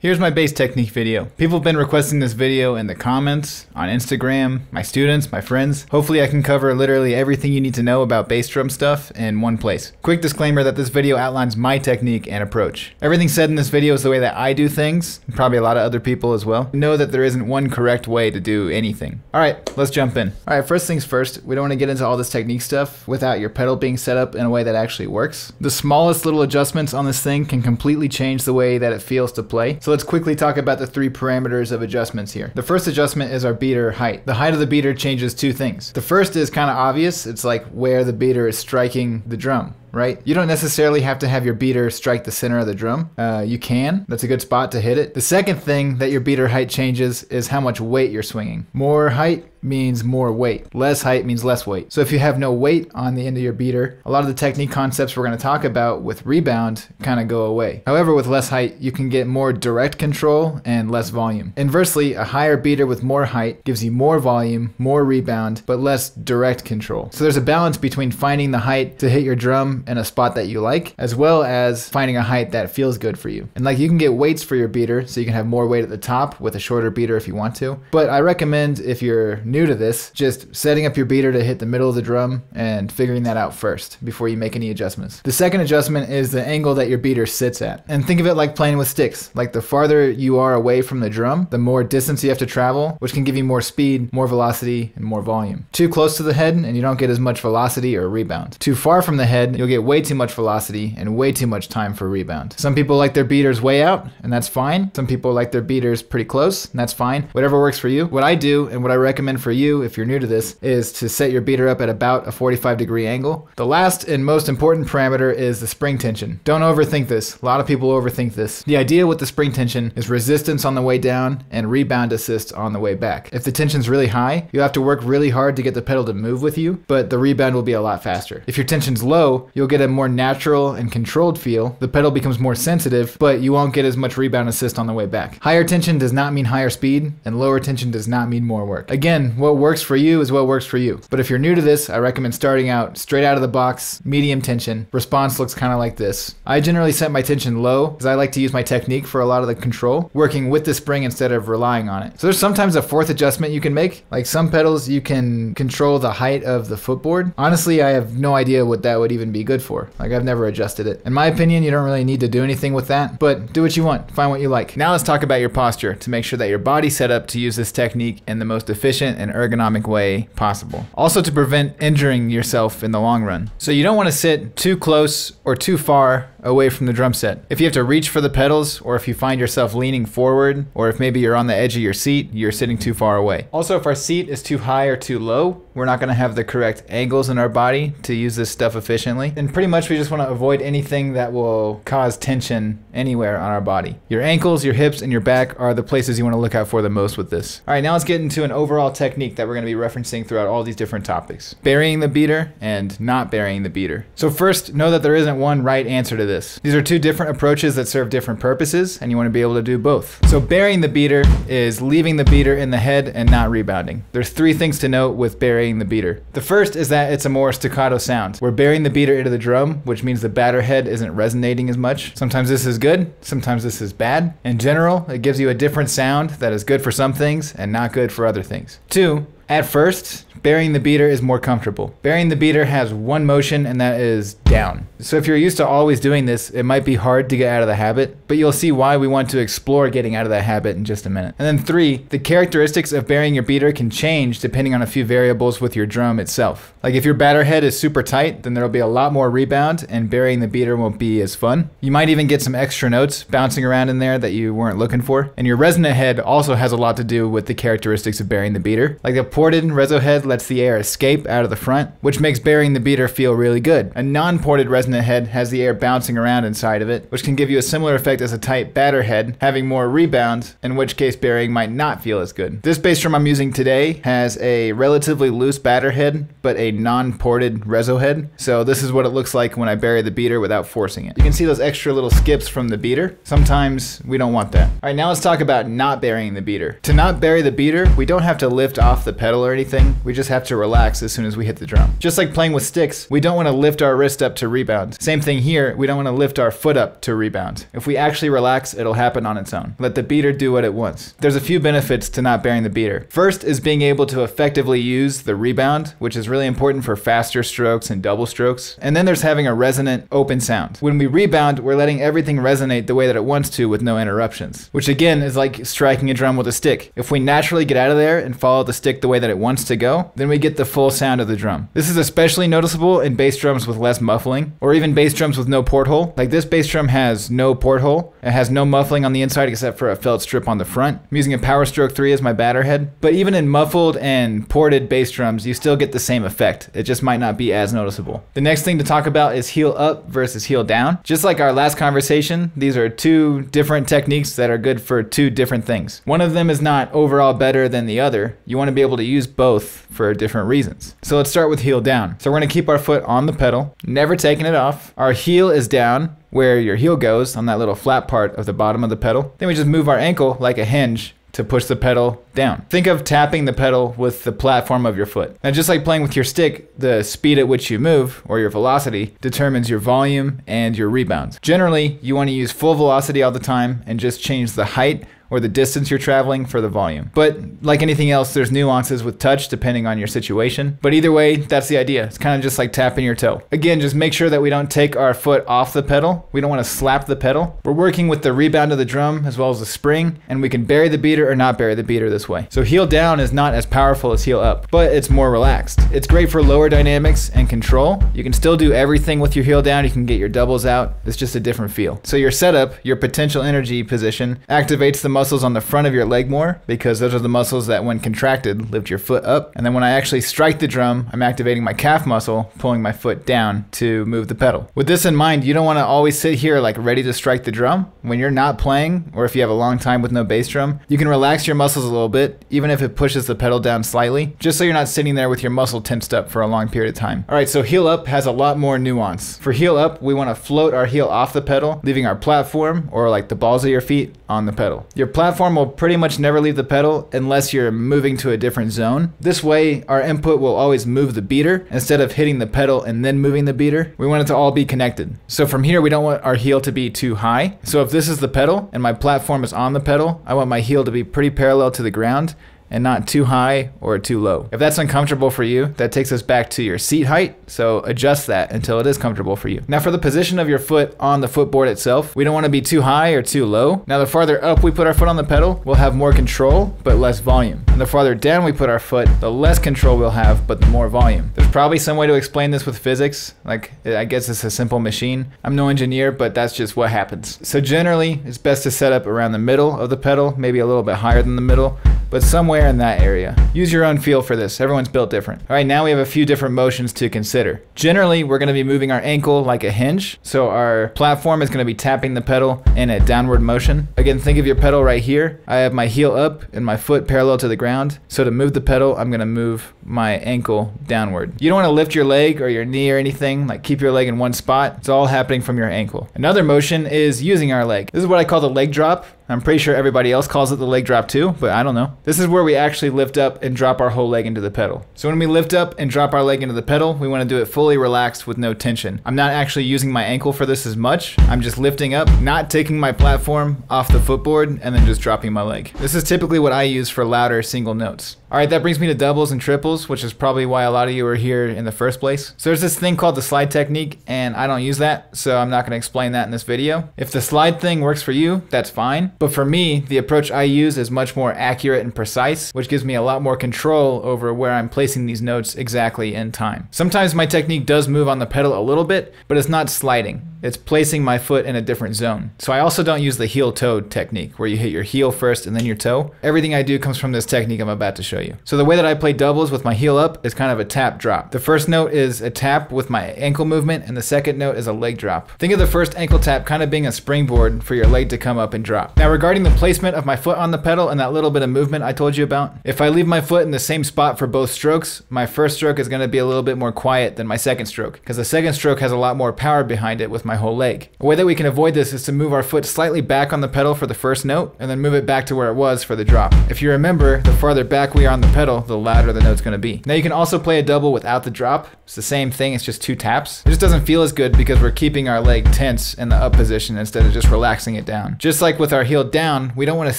Here's my bass technique video. People have been requesting this video in the comments, on Instagram, my students, my friends. Hopefully I can cover literally everything you need to know about bass drum stuff in one place. Quick disclaimer that this video outlines my technique and approach. Everything said in this video is the way that I do things, and probably a lot of other people as well. Know that there isn't one correct way to do anything. Alright, let's jump in. Alright, first things first, we don't want to get into all this technique stuff without your pedal being set up in a way that actually works. The smallest little adjustments on this thing can completely change the way that it feels to play. So let's quickly talk about the three parameters of adjustments here. The first adjustment is our beater height. The height of the beater changes two things. The first is kind of obvious. It's like where the beater is striking the drum, right? You don't necessarily have to have your beater strike the center of the drum. You can. That's a good spot to hit it. The second thing that your beater height changes is how much weight you're swinging. More height means more weight. Less height means less weight. So if you have no weight on the end of your beater, a lot of the technique concepts we're going to talk about with rebound kind of go away. However, with less height, you can get more direct control and less volume. Inversely, a higher beater with more height gives you more volume, more rebound, but less direct control. So there's a balance between finding the height to hit your drum in a spot that you like, as well as finding a height that feels good for you. And like, you can get weights for your beater, so you can have more weight at the top with a shorter beater if you want to. But I recommend, if you're new to this, just setting up your beater to hit the middle of the drum and figuring that out first before you make any adjustments. The second adjustment is the angle that your beater sits at. And think of it like playing with sticks. Like, the farther you are away from the drum, the more distance you have to travel, which can give you more speed, more velocity, and more volume. Too close to the head and you don't get as much velocity or rebound. Too far from the head, you'll get way too much velocity and way too much time for rebound. Some people like their beaters way out, and that's fine. Some people like their beaters pretty close, and that's fine. Whatever works for you. What I do, and what I recommend for you if you're new to this, is to set your beater up at about a 45-degree angle. The last and most important parameter is the spring tension. Don't overthink this. A lot of people overthink this. The idea with the spring tension is resistance on the way down and rebound assist on the way back. If the tension's really high, you'll have to work really hard to get the pedal to move with you, but the rebound will be a lot faster. If your tension's low, you'll get a more natural and controlled feel. The pedal becomes more sensitive, but you won't get as much rebound assist on the way back. Higher tension does not mean higher speed, and lower tension does not mean more work. Again, what works for you is what works for you. But if you're new to this, I recommend starting out straight out of the box, medium tension. Response looks kind of like this. I generally set my tension low because I like to use my technique for a lot of the control, working with the spring instead of relying on it. So there's sometimes a fourth adjustment you can make. Like, some pedals you can control the height of the footboard. Honestly, I have no idea what that would even be good for. Like, I've never adjusted it. In my opinion, you don't really need to do anything with that, but do what you want. Find what you like. Now let's talk about your posture to make sure that your body's set up to use this technique in the most efficient and ergonomic way possible. Also, to prevent injuring yourself in the long run. So you don't want to sit too close or too far away from the drum set. If you have to reach for the pedals, or if you find yourself leaning forward, or if maybe you're on the edge of your seat, you're sitting too far away. Also, if our seat is too high or too low, we're not going to have the correct angles in our body to use this stuff efficiently. And pretty much we just want to avoid anything that will cause tension anywhere on our body. Your ankles, your hips, and your back are the places you want to look out for the most with this. All right, now let's get into an overall technique that we're going to be referencing throughout all these different topics. Burying the beater and not burying the beater. So first, know that there isn't one right answer to this. These are two different approaches that serve different purposes, and you want to be able to do both. So burying the beater is leaving the beater in the head and not rebounding. There's three things to note with burying the beater. The first is that it's a more staccato sound. We're burying the beater into the drum, which means the batter head isn't resonating as much. Sometimes this is good, sometimes this is bad. In general, it gives you a different sound that is good for some things and not good for other things. Two, at first, burying the beater is more comfortable. Burying the beater has one motion, and that is down. So if you're used to always doing this, it might be hard to get out of the habit, but you'll see why we want to explore getting out of that habit in just a minute. And then three, the characteristics of burying your beater can change depending on a few variables with your drum itself. Like, if your batter head is super tight, then there'll be a lot more rebound and burying the beater won't be as fun. You might even get some extra notes bouncing around in there that you weren't looking for. And your resonant head also has a lot to do with the characteristics of burying the beater. Like, the ported reso head lets the air escape out of the front, which makes burying the beater feel really good. A non-ported resonant head has the air bouncing around inside of it, which can give you a similar effect as a tight batter head, having more rebound, in which case burying might not feel as good. This bass drum I'm using today has a relatively loose batter head, but a non-ported reso head. So this is what it looks like when I bury the beater without forcing it. You can see those extra little skips from the beater. Sometimes we don't want that. All right, now let's talk about not burying the beater. To not bury the beater, we don't have to lift off the pedal pedal or anything. We just have to relax as soon as we hit the drum. Just like playing with sticks, we don't want to lift our wrist up to rebound. Same thing here, we don't want to lift our foot up to rebound. If we actually relax, it'll happen on its own. Let the beater do what it wants. There's a few benefits to not bearing the beater. First is being able to effectively use the rebound, which is really important for faster strokes and double strokes. And then there's having a resonant, open sound. When we rebound, we're letting everything resonate the way that it wants to with no interruptions, which again is like striking a drum with a stick. If we naturally get out of there and follow the stick the way that it wants to go, then we get the full sound of the drum. This is especially noticeable in bass drums with less muffling, or even bass drums with no porthole. Like this bass drum has no porthole. It has no muffling on the inside except for a felt strip on the front. I'm using a Power Stroke 3 as my batter head. But even in muffled and ported bass drums, you still get the same effect. It just might not be as noticeable. The next thing to talk about is heel up versus heel down. Just like our last conversation, these are two different techniques that are good for two different things. One of them is not overall better than the other. You want to be able to use both for different reasons. So let's start with heel down. So we're going to keep our foot on the pedal, never taking it off. Our heel is down where your heel goes on that little flat part of the bottom of the pedal. Then we just move our ankle like a hinge to push the pedal down. Think of tapping the pedal with the platform of your foot. Now, just like playing with your stick, the speed at which you move, or your velocity, determines your volume and your rebound. Generally, you want to use full velocity all the time and just change the height or the distance you're traveling for the volume. But like anything else, there's nuances with touch depending on your situation. But either way, that's the idea. It's kind of just like tapping your toe. Again, just make sure that we don't take our foot off the pedal. We don't want to slap the pedal. We're working with the rebound of the drum as well as the spring, and we can bury the beater or not bury the beater this way. So heel down is not as powerful as heel up, but it's more relaxed. It's great for lower dynamics and control. You can still do everything with your heel down. You can get your doubles out. It's just a different feel. So your setup, your potential energy position, activates the muscles on the front of your leg more, because those are the muscles that when contracted lift your foot up. And then when I actually strike the drum, I'm activating my calf muscle, pulling my foot down to move the pedal. With this in mind, you don't want to always sit here like ready to strike the drum. When you're not playing, or if you have a long time with no bass drum, you can relax your muscles a little bit, even if it pushes the pedal down slightly, just so you're not sitting there with your muscle tensed up for a long period of time. All right, so heel up has a lot more nuance. For heel up, we want to float our heel off the pedal, leaving our platform, or like the balls of your feet, on the pedal. Your platform will pretty much never leave the pedal unless you're moving to a different zone. This way, our input will always move the beater instead of hitting the pedal and then moving the beater. We want it to all be connected. So from here, we don't want our heel to be too high. So if this is the pedal and my platform is on the pedal, I want my heel to be pretty parallel to the ground and not too high or too low. If that's uncomfortable for you, that takes us back to your seat height, so adjust that until it is comfortable for you. Now for the position of your foot on the footboard itself, we don't want to be too high or too low. Now the farther up we put our foot on the pedal, we'll have more control, but less volume. And the farther down we put our foot, the less control we'll have, but the more volume. There's probably some way to explain this with physics, like I guess it's a simple machine. I'm no engineer, but that's just what happens. So generally, it's best to set up around the middle of the pedal, maybe a little bit higher than the middle, but somewhere in that area. Use your own feel for this. Everyone's built different. All right, now we have a few different motions to consider. Generally, we're going to be moving our ankle like a hinge. So our platform is going to be tapping the pedal in a downward motion. Again, think of your pedal right here. I have my heel up and my foot parallel to the ground. So to move the pedal, I'm going to move my ankle downward. You don't want to lift your leg or your knee or anything. Like keep your leg in one spot. It's all happening from your ankle. Another motion is using our leg. This is what I call the leg drop. I'm pretty sure everybody else calls it the leg drop too, but I don't know. This is where we actually lift up and drop our whole leg into the pedal. So when we lift up and drop our leg into the pedal, we want to do it fully relaxed with no tension. I'm not actually using my ankle for this as much. I'm just lifting up, not taking my platform off the footboard, and then just dropping my leg. This is typically what I use for louder single notes. All right, that brings me to doubles and triples, which is probably why a lot of you are here in the first place. So there's this thing called the slide technique, and I don't use that, so I'm not going to explain that in this video. If the slide thing works for you, that's fine. But for me, the approach I use is much more accurate and precise, which gives me a lot more control over where I'm placing these notes exactly in time. Sometimes my technique does move on the pedal a little bit, but it's not sliding. It's placing my foot in a different zone. So I also don't use the heel-toe technique, where you hit your heel first and then your toe. Everything I do comes from this technique I'm about to show you. So the way that I play doubles with my heel up is kind of a tap drop. The first note is a tap with my ankle movement, and the second note is a leg drop. Think of the first ankle tap kind of being a springboard for your leg to come up and drop. Now Now regarding the placement of my foot on the pedal and that little bit of movement I told you about, if I leave my foot in the same spot for both strokes, my first stroke is going to be a little bit more quiet than my second stroke, because the second stroke has a lot more power behind it with my whole leg. A way that we can avoid this is to move our foot slightly back on the pedal for the first note, and then move it back to where it was for the drop. If you remember, the farther back we are on the pedal, the louder the note's going to be. Now you can also play a double without the drop. It's the same thing, it's just 2 taps. It just doesn't feel as good because we're keeping our leg tense in the up position instead of just relaxing it down. Just like with our heel down, we don't want to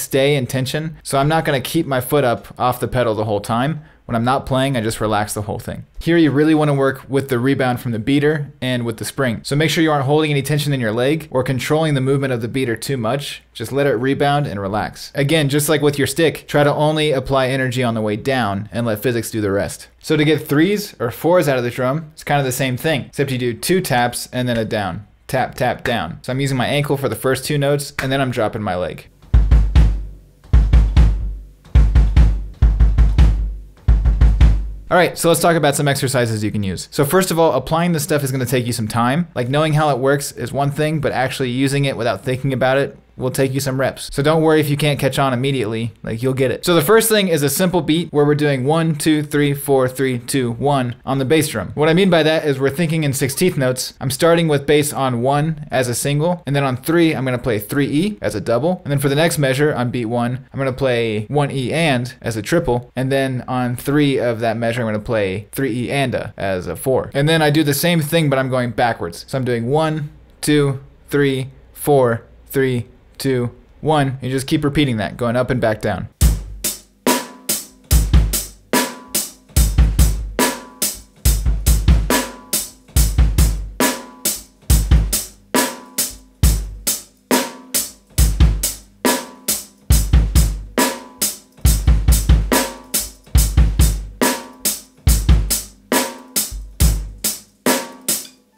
stay in tension, so I'm not going to keep my foot up off the pedal the whole time. When I'm not playing, I just relax the whole thing. Here you really want to work with the rebound from the beater and with the spring. So make sure you aren't holding any tension in your leg or controlling the movement of the beater too much. Just let it rebound and relax. Again, just like with your stick, try to only apply energy on the way down and let physics do the rest. So to get 3s or 4s out of the drum, it's kind of the same thing, except you do 2 taps and then a down. Tap, tap, down. So I'm using my ankle for the first 2 notes and then I'm dropping my leg. All right, so let's talk about some exercises you can use. So first of all, applying this stuff is gonna take you some time. Like knowing how it works is one thing, but actually using it without thinking about it will take you some reps. So don't worry if you can't catch on immediately, like you'll get it. So the first thing is a simple beat where we're doing 1, 2, 3, 4, 3, 2, 1 on the bass drum. What I mean by that is we're thinking in 16th notes. I'm starting with bass on 1 as a single, and then on 3, I'm gonna play 3E as a double. And then for the next measure on beat 1, I'm gonna play 1E and as a triple. And then on 3 of that measure, I'm gonna play 3E and a as a 4. And then I do the same thing, but I'm going backwards. So I'm doing 1, 2, 3, 4, 3, 2, 1. You just keep repeating that, going up and back down.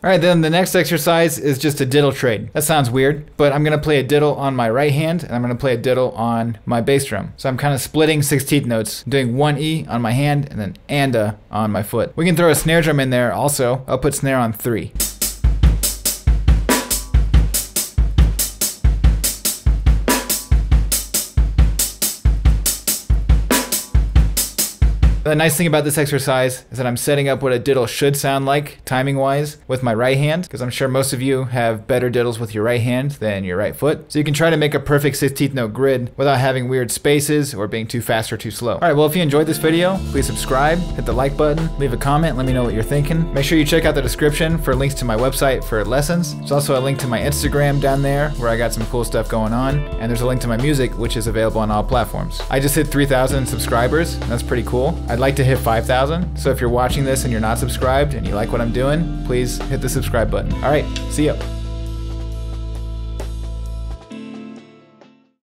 All right, then the next exercise is just a diddle trade. That sounds weird, but I'm gonna play a diddle on my right hand and I'm gonna play a diddle on my bass drum. So I'm kind of splitting 16th notes, doing 1E on my hand and then anda on my foot. We can throw a snare drum in there also. I'll put snare on 3. The nice thing about this exercise is that I'm setting up what a diddle should sound like, timing-wise, with my right hand, because I'm sure most of you have better diddles with your right hand than your right foot. So you can try to make a perfect 16th note grid without having weird spaces or being too fast or too slow. All right, well, if you enjoyed this video, please subscribe, hit the like button, leave a comment, let me know what you're thinking. Make sure you check out the description for links to my website for lessons. There's also a link to my Instagram down there where I got some cool stuff going on. And there's a link to my music, which is available on all platforms. I just hit 3,000 subscribers. That's pretty cool. I'd like to hit 5,000. So if you're watching this and you're not subscribed and you like what I'm doing, please hit the subscribe button. All right, see ya.